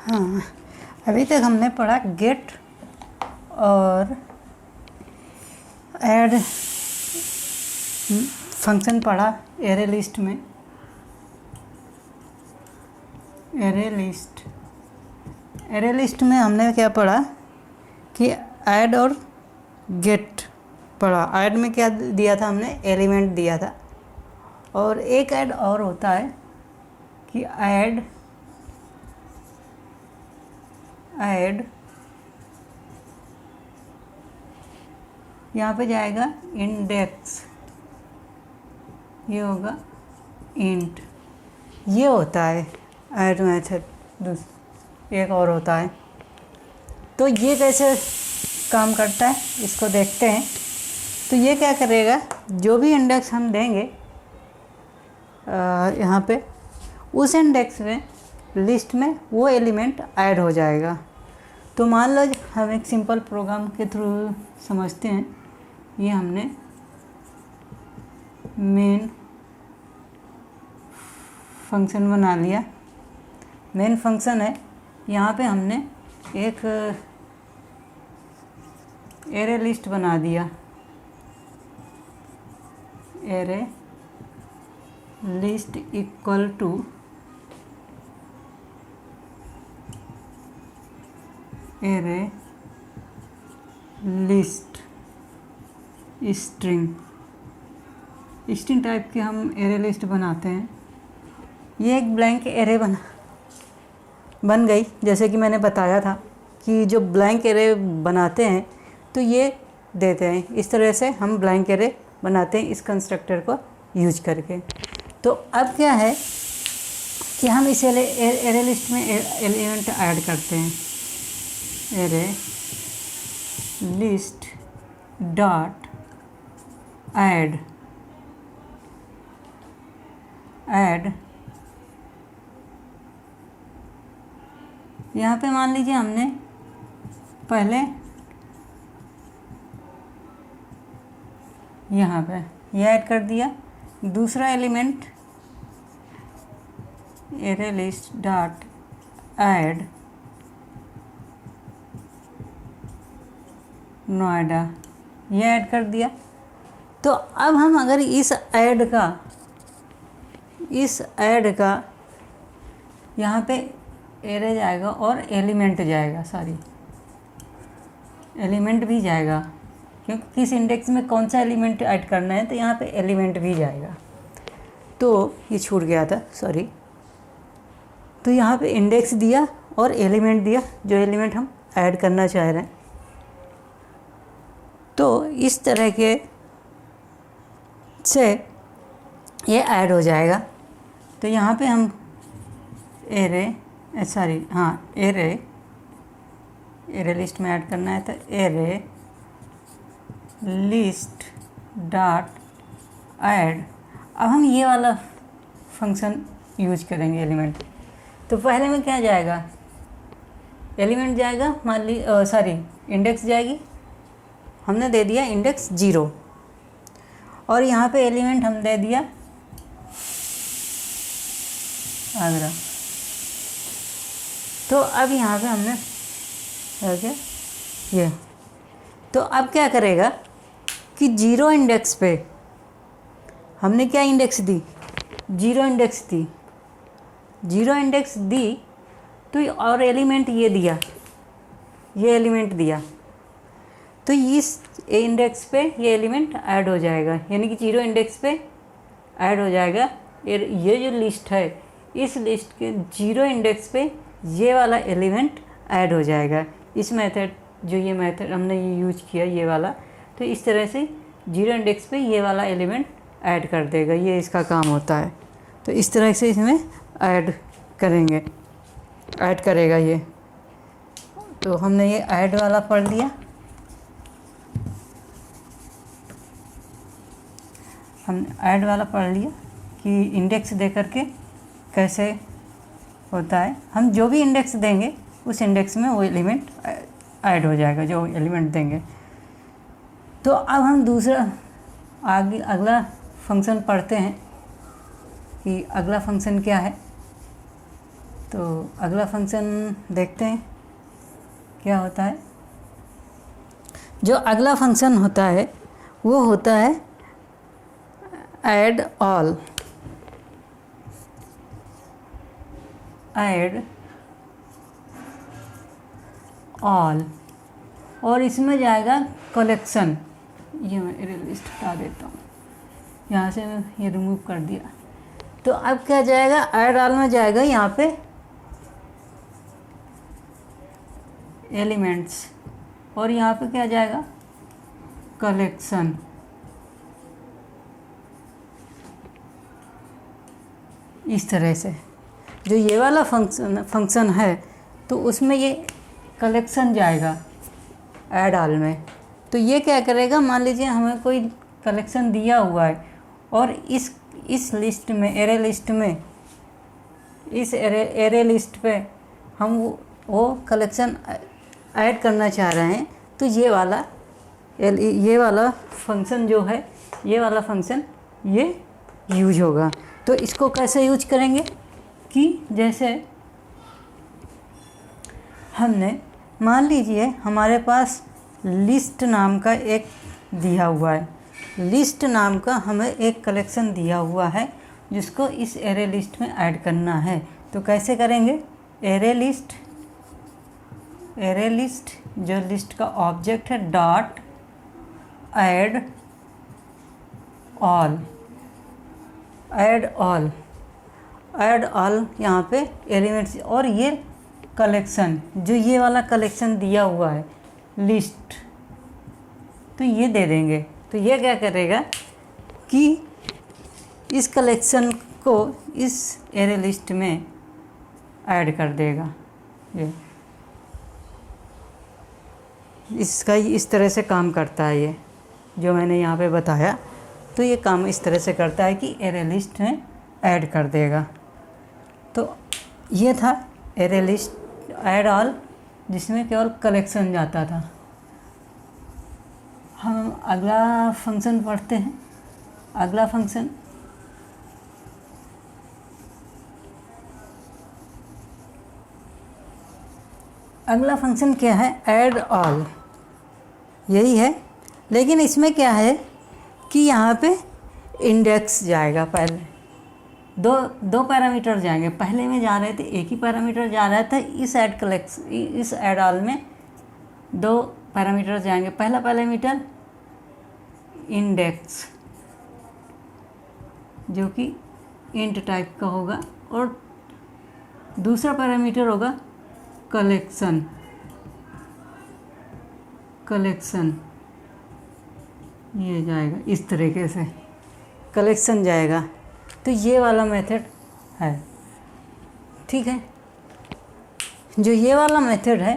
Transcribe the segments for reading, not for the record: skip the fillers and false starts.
हाँ, अभी तक हमने पढ़ा गेट और ऐड फंक्शन पढ़ा एरे लिस्ट में। एरे लिस्ट में हमने क्या पढ़ा कि ऐड और गेट पढ़ा। ऐड में क्या दिया था हमने, एलिमेंट दिया था। और एक ऐड और होता है कि ऐड यहाँ पे जाएगा इंडेक्स, ये होगा इंट, ये होता है ऐड मेथड। एक और होता है, तो ये कैसे काम करता है इसको देखते हैं। तो ये क्या करेगा, जो भी इंडेक्स हम देंगे यहाँ पे, उस इंडेक्स में लिस्ट में वो एलिमेंट ऐड हो जाएगा। तो मान लो हम एक सिंपल प्रोग्राम के थ्रू समझते हैं। ये हमने मेन फंक्शन बना लिया। मेन फंक्शन है, यहाँ पे हमने एक एरे लिस्ट बना दिया। Array list equal to array list string type के हम एरे लिस्ट बनाते हैं। ये एक ब्लैंक एरे बन गई। जैसे कि मैंने बताया था कि जो ब्लैंक एरे बनाते हैं तो ये देते हैं, इस तरह से हम ब्लैंक एरे बनाते हैं इस कंस्ट्रक्टर को यूज करके। तो अब क्या है कि हम इस एरे लिस्ट में एलिमेंट ऐड करते हैं। एरे लिस्ट डॉट ऐड यहाँ पे मान लीजिए हमने पहले यहाँ पे ये ऐड कर दिया। दूसरा element array list dot add Noida, ये ऐड कर दिया। तो अब हम अगर इस ऐड का यहाँ पे एरे जाएगा और एलिमेंट जाएगा, एलिमेंट भी जाएगा, क्योंकि किस इंडेक्स में कौन सा एलिमेंट ऐड करना है तो यहाँ पे एलिमेंट भी जाएगा। तो ये छूट गया था, सॉरी। तो यहाँ पे इंडेक्स दिया और एलिमेंट दिया, जो एलिमेंट हम ऐड करना चाह रहे हैं। तो इस तरह के से ये ऐड हो जाएगा। तो यहाँ पे हम एरे लिस्ट में ऐड करना है, तो एरे लिस्ट डॉट ऐड। अब हम ये वाला फंक्शन यूज करेंगे एलिमेंट। तो पहले में क्या जाएगा, एलिमेंट जाएगा, मान ली इंडेक्स जाएगी। हमने दे दिया इंडेक्स 0 और यहाँ पे एलिमेंट हम दे दिया आगरा। तो अब यहाँ पे हमने क्या ये, तो अब क्या करेगा कि 0 इंडेक्स पे हमने क्या इंडेक्स दी, 0 इंडेक्स दी। तो और एलिमेंट ये दिया, ये एलिमेंट दिया, तो इस इंडेक्स पे ये एलिमेंट ऐड हो जाएगा, यानी कि 0 इंडेक्स पे ऐड हो जाएगा। ये जो लिस्ट है, इस लिस्ट के 0 इंडेक्स पे ये वाला एलिमेंट ऐड हो जाएगा। इस मेथड, जो ये मेथड हमने ये यूज किया ये वाला, तो इस तरह से 0 इंडेक्स पे ये वाला एलिमेंट ऐड कर देगा। ये इसका काम होता है। तो इस तरह से इसमें ऐड करेगा ये। तो हमने ये ऐड वाला पढ़ लिया। हमने ऐड वाला पढ़ लिया कि इंडेक्स दे करके कैसे होता है। हम जो भी इंडेक्स देंगे उस इंडेक्स में वो एलिमेंट ऐड हो जाएगा, जो एलिमेंट देंगे। तो अब हम अगला फंक्शन पढ़ते हैं कि अगला फंक्शन क्या है। तो अगला फंक्शन देखते हैं क्या होता है। जो अगला फंक्शन होता है वो होता है ऐड ऑल। ऐड ऑल और इसमें जाएगा कलेक्शन। ये मैं लिस्ट हटा देता हूँ, यहाँ से मैं ये रिमूव कर दिया। तो अब क्या जाएगा, ऐड ऑल में जाएगा यहाँ पे एलिमेंट्स और यहाँ पे क्या जाएगा कलेक्शन। इस तरह से जो ये वाला फंक्शन है तो उसमें ये कलेक्शन जाएगा ऐड ऑल में। तो ये क्या करेगा, मान लीजिए हमें कोई कलेक्शन दिया हुआ है और इस लिस्ट में एरे लिस्ट में इस एरे लिस्ट पे हम वो कलेक्शन ऐड करना चाह रहे हैं। तो ये वाला फंक्शन जो है, ये वाला फंक्शन ये यूज होगा। तो इसको कैसे यूज करेंगे कि जैसे हमने मान लीजिए हमारे पास लिस्ट नाम का एक दिया हुआ है, लिस्ट नाम का हमें एक कलेक्शन दिया हुआ है जिसको इस एरे लिस्ट में ऐड करना है। तो कैसे करेंगे, एरे लिस्ट जो लिस्ट का ऑब्जेक्ट है dot add all. Add all यहाँ पे एलिमेंट्स और ये कलेक्शन जो ये वाला कलेक्शन दिया हुआ है लिस्ट, तो ये दे देंगे। तो ये क्या करेगा कि इस कलेक्शन को इस एरे लिस्ट में ऐड कर देगा। ये इसका इस तरह से काम करता है, ये जो मैंने यहाँ पे बताया। तो ये काम इस तरह से करता है कि एरे लिस्ट में ऐड कर देगा। तो ये था एरे लिस्ट ऐड ऑल जिसमें केवल कलेक्शन जाता था। हम अगला फंक्शन पढ़ते हैं। अगला फंक्शन क्या है, ऐड ऑल यही है। लेकिन इसमें क्या है कि यहाँ पे इंडेक्स जाएगा। पहले दो पैरामीटर जाएंगे, पहले में जा रहे थे एक ही पैरामीटर जा रहा था। इस ऐड ऑल में दो पैरामीटर जाएंगे। पहला पैरामीटर इंडेक्स जो कि इंट टाइप का होगा और दूसरा पैरामीटर होगा कलेक्शन। ये जाएगा इस तरीके से, कलेक्शन जाएगा। तो ये वाला मेथड है, ठीक है। जो ये वाला मेथड है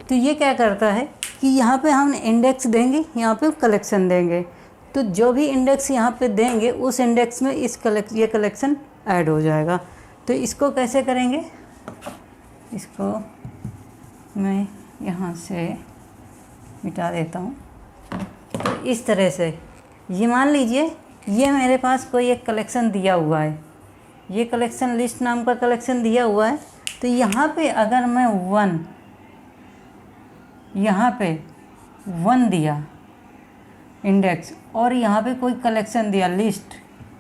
तो ये क्या करता है कि यहाँ पे हम इंडेक्स देंगे, यहाँ पे कलेक्शन देंगे। तो जो भी इंडेक्स यहाँ पे देंगे उस इंडेक्स में ये कलेक्शन ऐड हो जाएगा। तो इसको कैसे करेंगे, इसको मैं यहाँ से मिटा देता हूँ। तो इस तरह से ये मान लीजिए ये मेरे पास कोई एक कलेक्शन दिया हुआ है, ये कलेक्शन लिस्ट नाम का कलेक्शन दिया हुआ है। तो यहाँ पे अगर मैं यहाँ पे 1 दिया इंडेक्स और यहाँ पे कोई कलेक्शन दिया लिस्ट,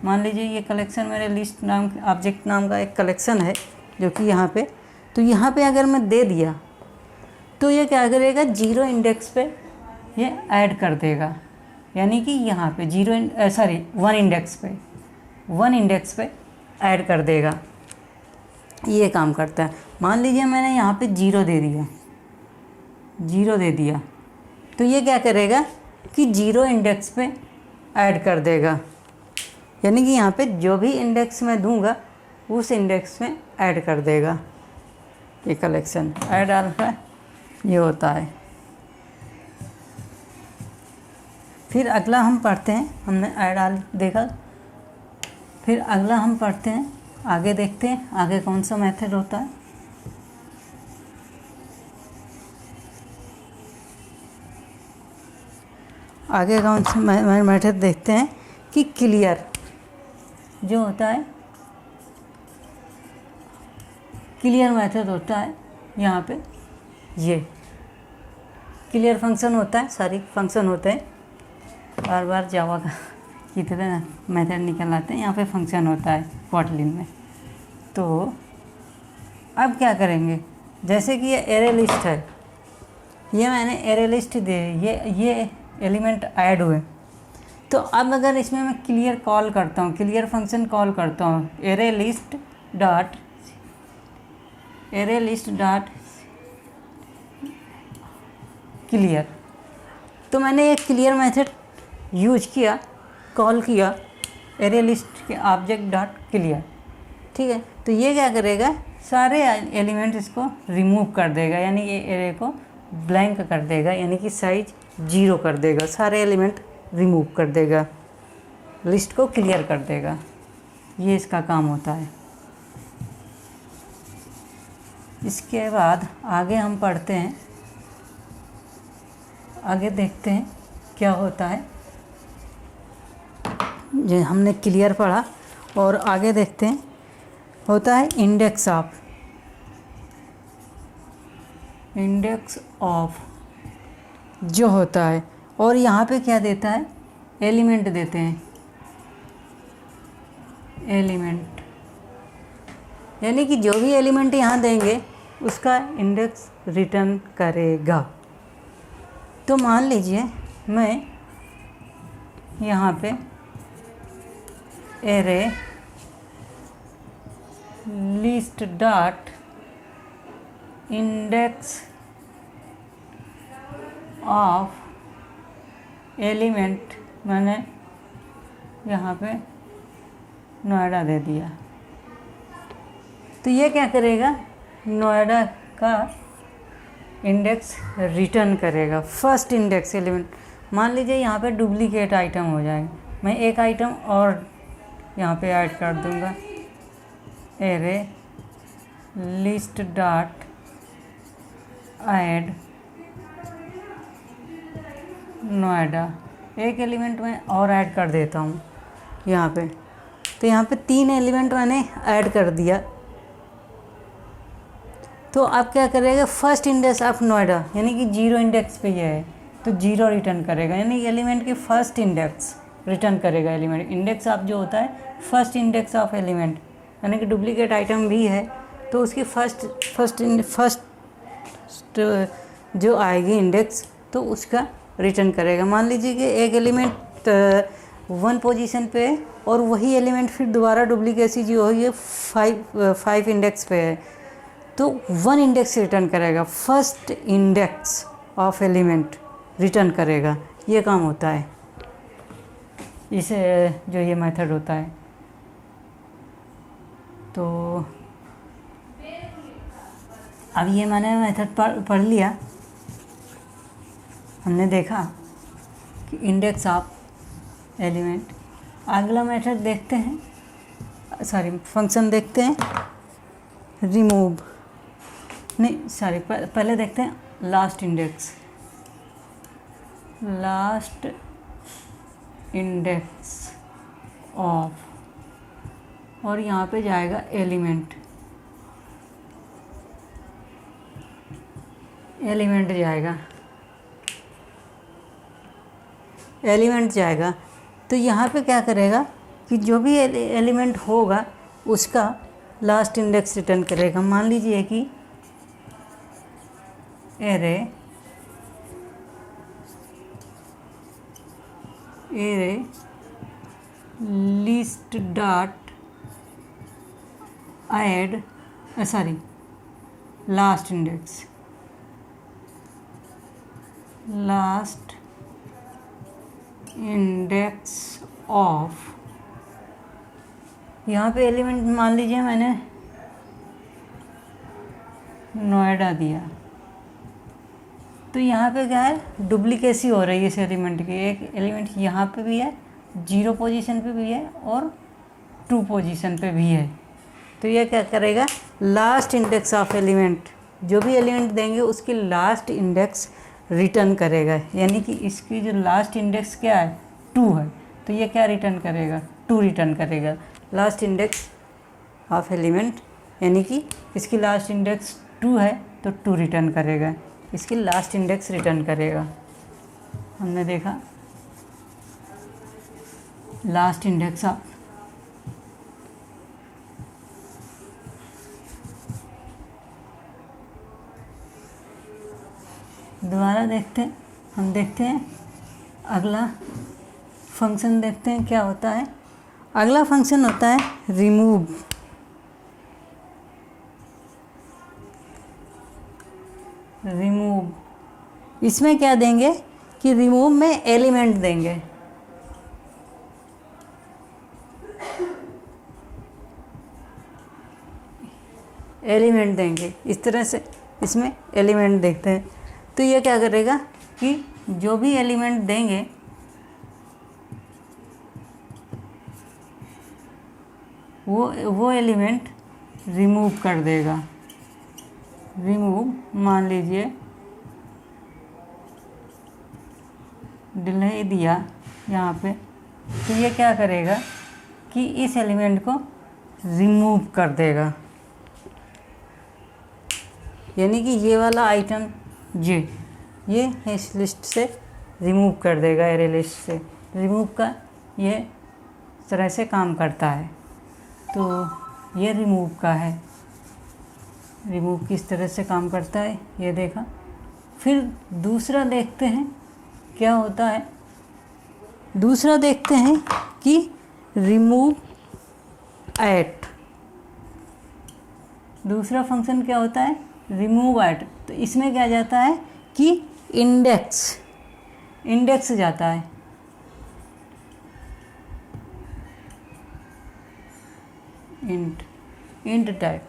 मान लीजिए ये कलेक्शन मेरे लिस्ट नाम ऑब्जेक्ट नाम का एक कलेक्शन है जो कि यहाँ पे, तो यहाँ पे अगर मैं दे दिया तो ये क्या करेगा, 0 इंडेक्स पे ये ऐड कर देगा। यानी कि यहाँ पे 1 इंडेक्स पे ऐड कर देगा। ये काम करता है। मान लीजिए मैंने यहाँ पे 0 दे दिया तो ये क्या करेगा कि 0 इंडेक्स पे ऐड कर देगा। यानी कि यहाँ पे जो भी इंडेक्स मैं दूंगा उस इंडेक्स में ऐड कर देगा। ये कलेक्शन ऐड ऑल का ये होता है। फिर अगला हम पढ़ते हैं, हमने ऐड ऑल देखा। फिर अगला हम पढ़ते हैं, आगे देखते हैं आगे कौन सा मेथड होता है। आगे कौन सा मेथड देखते हैं कि क्लियर जो होता है, क्लियर मेथड होता है यहाँ पे, ये क्लियर फंक्शन होता है, सारी फंक्शन होते हैं, बार बार जावा का की तरह मेथड निकल आते हैं, यहाँ पे फंक्शन होता है कोटलिन में। तो अब क्या करेंगे, जैसे कि ये एरे लिस्ट है, ये मैंने एरे लिस्ट दे, ये एलिमेंट ऐड हुए, तो अब अगर इसमें मैं क्लियर कॉल करता हूँ, क्लियर फंक्शन कॉल करता हूँ, एरे लिस्ट डॉट क्लियर, तो मैंने एक क्लियर मेथड यूज किया, कॉल किया एरे लिस्ट के ऑब्जेक्ट डॉट क्लियर, ठीक है। तो ये क्या करेगा, सारे एलिमेंट इसको रिमूव कर देगा, यानी ये एरे को ब्लैंक कर देगा, यानी कि साइज 0 कर देगा, सारे एलिमेंट रिमूव कर देगा, लिस्ट को क्लियर कर देगा, ये इसका काम होता है। इसके बाद आगे हम पढ़ते हैं, आगे देखते हैं क्या होता है। जो हमने क्लियर पढ़ा और आगे देखते हैं, होता है इंडेक्स ऑफ जो होता है, और यहाँ पे क्या देता है, एलिमेंट देते हैं, एलिमेंट, यानी कि जो भी एलिमेंट यहाँ देंगे उसका इंडेक्स रिटर्न करेगा। तो मान लीजिए मैं यहाँ पे array list dot index of element मैंने यहाँ पे नोएडा दे दिया, तो ये क्या करेगा, नोएडा का इंडेक्स रिटर्न करेगा, फर्स्ट इंडेक्स एलिमेंट। मान लीजिए यहाँ पे डुप्लीकेट आइटम हो जाएगा, मैं एक आइटम और यहाँ पे ऐड कर दूँगा, array list dot add Noida, एक एलिमेंट में और ऐड कर देता हूँ यहाँ पे, तो यहाँ पे 3 एलिमेंट मैंने ऐड कर दिया। तो अब क्या करेगा, फर्स्ट इंडेक्स ऑफ नोएडा, यानी कि 0 इंडेक्स पे ये है, तो 0 रिटर्न करेगा, यानी एलिमेंट की फर्स्ट इंडेक्स रिटर्न करेगा। एलिमेंट इंडेक्स ऑफ जो होता है फर्स्ट इंडेक्स ऑफ एलिमेंट, यानी कि डुप्लीकेट आइटम भी है तो उसकी फर्स्ट जो आएगी इंडेक्स, तो उसका रिटर्न करेगा। मान लीजिए कि एक एलिमेंट 1 पोजीशन पे है और वही एलिमेंट फिर दोबारा डुप्लीकेसी जो हुई है 5 इंडेक्स पे है, तो 1 इंडेक्स रिटर्न करेगा, first index of element return करेगा। ये काम होता है, इसे जो ये मेथड होता है। तो अब ये मैंने मेथड पढ़ लिया, हमने देखा कि इंडेक्स ऑफ एलिमेंट। अगला मेथड देखते हैं, फंक्शन देखते हैं, रिमूव नहीं सॉरी पहले देखते हैं लास्ट इंडेक्स ऑफ, और यहाँ पे जाएगा एलिमेंट जाएगा। तो यहाँ पे क्या करेगा कि जो भी एलिमेंट होगा उसका लास्ट इंडेक्स रिटर्न करेगा। मान लीजिए कि array list dot add last index of, यहाँ पे एलिमेंट मान लीजिए मैंने नोएडा दिया, तो यहाँ पे क्या है, डुप्लीकेसी हो रही है इस एलिमेंट की। एक एलिमेंट यहाँ पे भी है, 0 पोजीशन पे भी है और 2 पोजीशन पे भी है। तो ये क्या करेगा, लास्ट इंडेक्स ऑफ एलिमेंट, जो भी एलिमेंट देंगे उसकी लास्ट इंडेक्स रिटर्न करेगा। यानी कि इसकी जो लास्ट इंडेक्स क्या है, 2 है, तो ये क्या रिटर्न करेगा, 2 रिटर्न करेगा। लास्ट इंडेक्स ऑफ एलिमेंट यानी कि इसकी लास्ट इंडेक्स 2 है तो 2 रिटर्न करेगा, इसकी लास्ट इंडेक्स रिटर्न करेगा। हमने देखा लास्ट इंडेक्स ऑफ दोबारा देखते हैं, हम देखते हैं अगला फंक्शन, देखते हैं क्या होता है। अगला फंक्शन होता है रिमूव। रिमूव इसमें क्या देंगे कि रिमूव में एलिमेंट देंगे। एलिमेंट देंगे इस तरह से, इसमें एलिमेंट देखते हैं। तो ये क्या करेगा कि जो भी एलिमेंट देंगे वो एलिमेंट रिमूव कर देगा। रिमूव मान लीजिए डिले दिया यहाँ पे, तो ये क्या करेगा कि इस एलिमेंट को रिमूव कर देगा, यानी कि ये वाला आइटम ये इस लिस्ट से रिमूव कर देगा, एरे लिस्ट से। रिमूव का ये तरह से काम करता है। तो ये रिमूव का है, रिमूव किस तरह से काम करता है ये देखा। फिर दूसरा देखते हैं क्या होता है। दूसरा देखते हैं कि रिमूव एट। दूसरा फंक्शन क्या होता है, रिमूव एट। तो इसमें क्या जाता है कि इंडेक्स जाता है। इंट टाइप,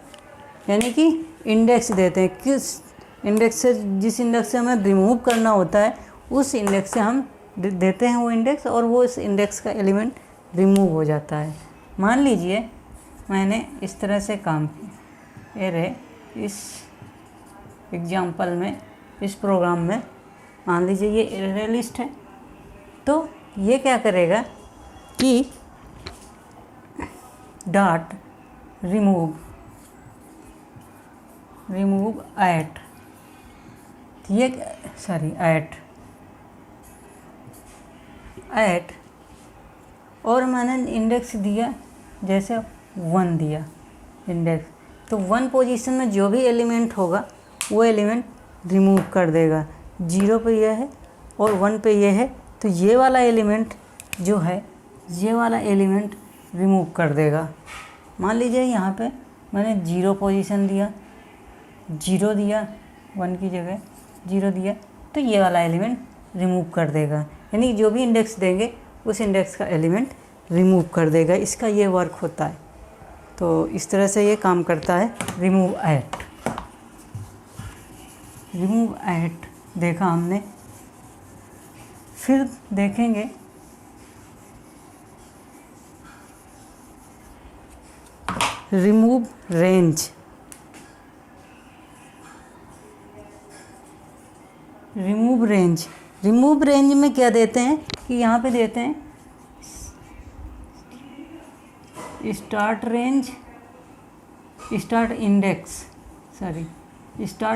यानी कि इंडेक्स देते हैं। किस इंडेक्स से, जिस इंडेक्स से हमें रिमूव करना होता है उस इंडेक्स से हम देते हैं वो इंडेक्स, और वो इस इंडेक्स का एलिमेंट रिमूव हो जाता है। मान लीजिए मैंने इस तरह से काम किया, एरे इस एग्जाम्पल में, इस प्रोग्राम में मान लीजिए ये एरे लिस्ट है। तो ये क्या करेगा कि डॉट रिमूव एट, ये सॉरी एट और मैंने इंडेक्स दिया जैसे 1 दिया इंडेक्स, तो 1 पोजीशन में जो भी एलिमेंट होगा वो एलिमेंट रिमूव कर देगा। 0 पे ये है और 1 पे ये है, तो ये वाला एलिमेंट जो है, ये वाला एलिमेंट रिमूव कर देगा। मान लीजिए यहाँ पे मैंने 0 पोजीशन दिया, 0 दिया, 1 की जगह 0 दिया, तो ये वाला एलिमेंट रिमूव कर देगा। यानी जो भी इंडेक्स देंगे उस इंडेक्स का एलिमेंट रिमूव कर देगा। इसका ये वर्क होता है। तो इस तरह से ये काम करता है रिमूव एट। रिमूव एट देखा हमने। फिर देखेंगे रिमूव रेंज। रिमूव रेंज में क्या देते हैं कि यहाँ पे देते हैं स्टार्ट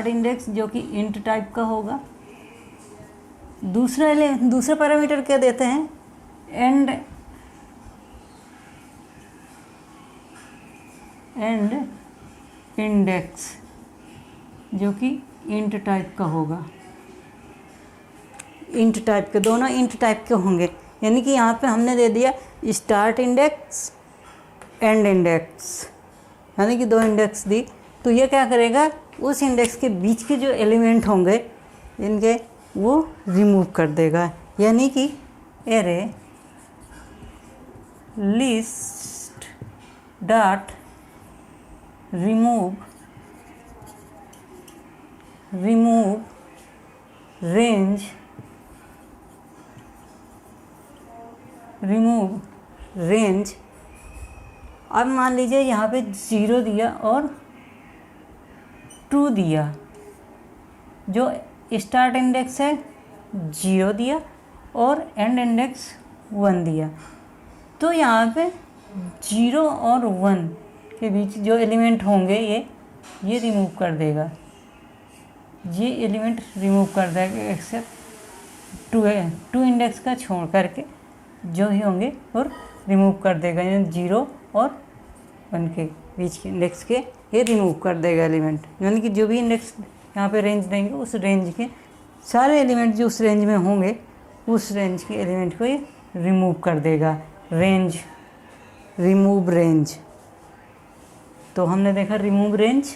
इंडेक्स जो कि इंट टाइप का होगा। दूसरा पैरामीटर क्या देते हैं, एंड इंडेक्स जो कि इंट टाइप का होगा। इंट टाइप के, दोनों इंट टाइप के होंगे। यानी कि यहाँ पे हमने दे दिया स्टार्ट इंडेक्स, एंड इंडेक्स, यानी कि 2 इंडेक्स दी। तो ये क्या करेगा, उस इंडेक्स के बीच के जो एलिमेंट होंगे इनके, वो रिमूव कर देगा। यानी कि array list dot remove range. अब मान लीजिए यहाँ पे 0 दिया और 2 दिया, जो स्टार्ट इंडेक्स है 0 दिया और एंड इंडेक्स 1 दिया। तो यहाँ पे 0 और 1 के बीच जो एलिमेंट होंगे ये रिमूव कर देगा, ये एलिमेंट रिमूव कर देगा एक्सेप्ट टू इंडेक्स का छोड़ करके जो ही होंगे और रिमूव कर देगा, यानी 0 और 1 के बीच के इंडेक्स के ये रिमूव कर देगा एलिमेंट, यानी कि जो भी इंडेक्स यहाँ पे रेंज देंगे उस रेंज के सारे एलिमेंट जो उस रेंज में होंगे उस रेंज के एलिमेंट को ये रिमूव कर देगा। रेंज, रिमूव रेंज, तो हमने देखा रिमूव रेंज।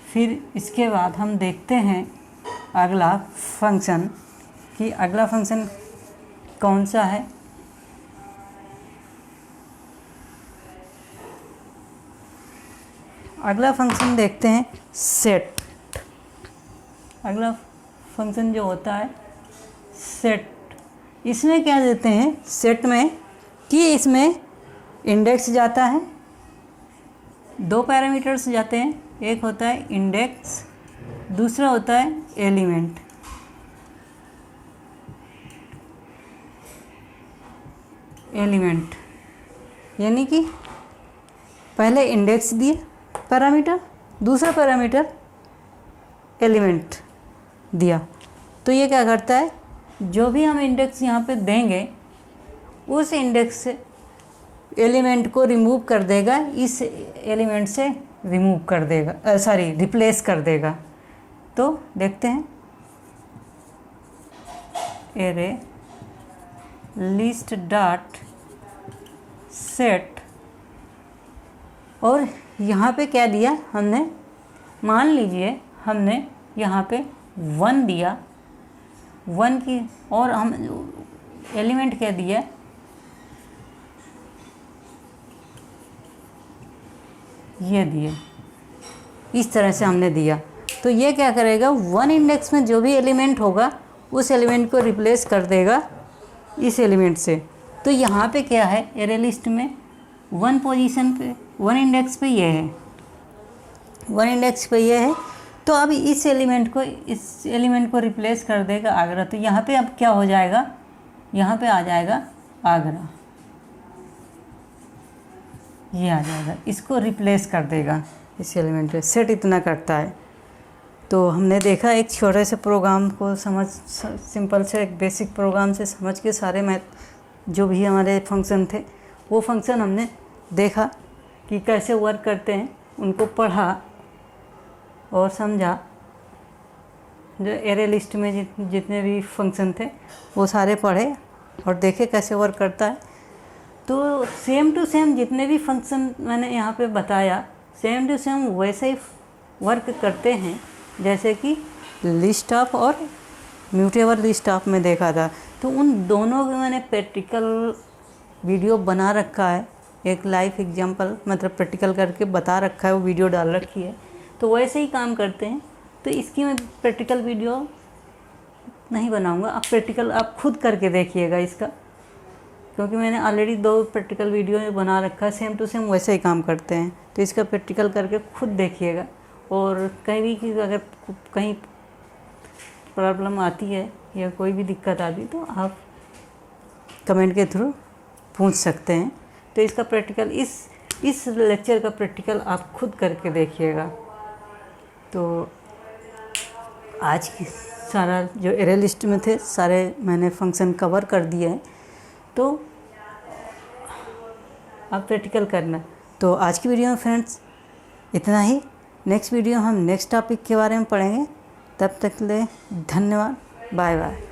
फिर इसके बाद हम देखते हैं अगला फंक्शन कि अगला फंक्शन कौन सा है। अगला फंक्शन देखते हैं सेट। अगला फंक्शन जो होता है सेट, इसमें क्या देते हैं सेट में कि इसमें इंडेक्स जाता है, 2 पैरामीटर्स जाते हैं, एक होता है इंडेक्स, दूसरा होता है एलिमेंट। एलिमेंट यानी कि पहले इंडेक्स दिए पैरामीटर, दूसरा पैरामीटर एलिमेंट दिया, तो ये क्या करता है जो भी हम इंडेक्स यहाँ पे देंगे उस इंडेक्स से एलिमेंट को रिमूव कर देगा, इस एलिमेंट से रिमूव कर देगा, रिप्लेस कर देगा। तो देखते हैं एरे लिस्ट डॉट सेट, और यहाँ पे क्या दिया हमने, मान लीजिए हमने यहाँ पे 1 दिया, 1 की, और हम एलिमेंट क्या दिया ये दिए, इस तरह से हमने दिया। तो ये क्या करेगा 1 इंडेक्स में जो भी एलिमेंट होगा उस एलिमेंट को रिप्लेस कर देगा इस एलिमेंट से। तो यहाँ पे क्या है एरे लिस्ट में 1 पोजीशन पे 1 इंडेक्स पे ये है, 1 इंडेक्स पे ये है, तो अब इस एलिमेंट को रिप्लेस कर देगा आगरा। तो यहाँ पे अब क्या हो जाएगा, यहाँ पे आ जाएगा आगरा, ये आ जाएगा, इसको रिप्लेस कर देगा इस एलिमेंट पे। सेट इतना करता है। तो हमने देखा एक छोटे से प्रोग्राम को सिंपल से एक बेसिक प्रोग्राम से समझ के सारे मैथ जो भी हमारे फंक्शन थे वो फंक्शन हमने देखा कि कैसे वर्क करते हैं, उनको पढ़ा और समझा। जो एरे लिस्ट में जितने भी फंक्शन थे वो सारे पढ़े और देखे कैसे वर्क करता है। तो सेम टू सेम जितने भी फंक्शन मैंने यहाँ पे बताया सेम टू सेम वैसे ही वर्क करते हैं जैसे कि लिस्ट ऑफ और म्यूटेबल लिस्ट ऑफ में देखा था। तो उन दोनों के मैंने प्रैक्टिकल वीडियो बना रखा है, एक लाइव एग्जांपल मतलब प्रैक्टिकल करके बता रखा है, वो वीडियो डाल रखी है। तो वैसे ही काम करते हैं। तो इसकी मैं प्रैक्टिकल वीडियो नहीं बनाऊंगा, आप प्रैक्टिकल आप खुद करके देखिएगा इसका, क्योंकि मैंने ऑलरेडी 2 प्रैक्टिकल वीडियो बना रखा है, सेम टू सेम वैसे ही काम करते हैं। तो इसका प्रैक्टिकल करके खुद देखिएगा, और कहीं भी अगर कहीं प्रॉब्लम आती है या कोई भी दिक्कत आती तो आप कमेंट के थ्रू पूछ सकते हैं। तो इसका प्रैक्टिकल इस लेक्चर का प्रैक्टिकल आप खुद करके देखिएगा। तो आज की सारा जो एरे लिस्ट में थे सारे मैंने फंक्शन कवर कर दिए हैं, तो आप प्रैक्टिकल करना। तो आज की वीडियो में फ्रेंड्स इतना ही। नेक्स्ट वीडियो हम नेक्स्ट टॉपिक के बारे में पढ़ेंगे। तब तक के लिए धन्यवाद, बाय बाय।